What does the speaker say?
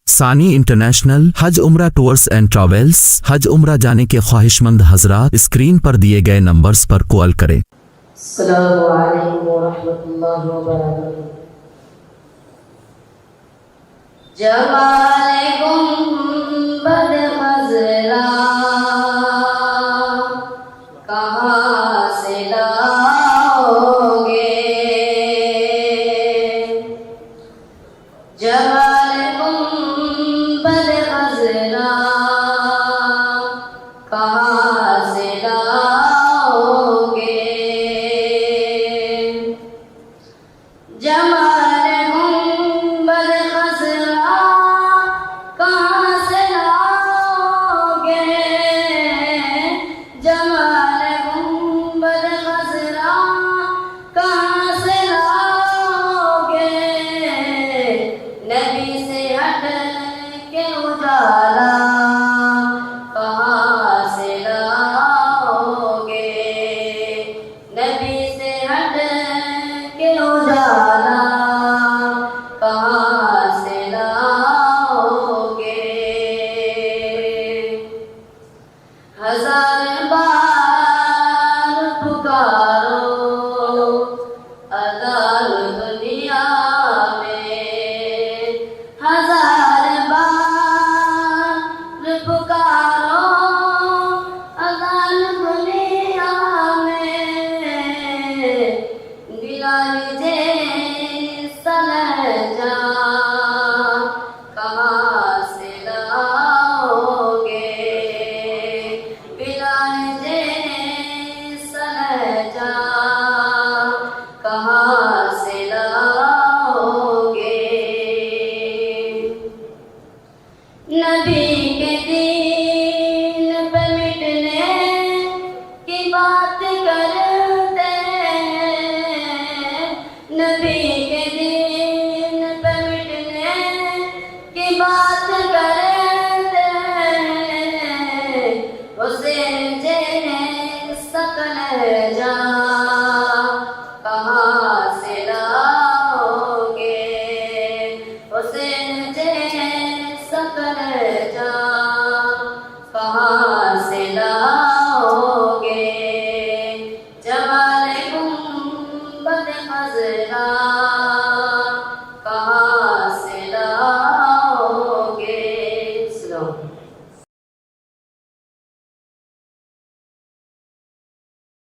सानी इंटरनेशनल हज उम्रा टूर्स एंड ट्रैवल्स। हज उम्रा जाने के ख्वाहिशमंद हजरात स्क्रीन पर दिए गए नंबर्स पर कॉल करें। अस्सलामु अलैकुम वरहमतुल्लाहि वबरकातुहू। जमाले गुंबद खज़रा कहाँ से लाओगे? जमाले गुंबद खज़रा कहाँ से लाओगे? जमाले गुंबद खज़रा कहाँ से लाओगे? जमाले गुंबद खज़रा कहाँ से लाओगे? नबी से हट के उजाला कहाँ से लाओगे? नबी से हट के उजाला कहाँ से लाओगे? हजार बार पुकारो अज़ान दुनिया में, हजार बार पुकारो अज़ान दुनिया में। बिलाल जैसा लहजा कहाँ से लाओगे? बिलाल जैसा लहजा कहाँ से लाओगे? नबी के दीन पे मिटने की बात करते हैं। नबी के दीन पे मिटने की बात करते हैं। हुसैन जैसा कलेजा कहाँ से लाओगे? हुसैन जैसा कलेजा कहाँ से लाओगे? जब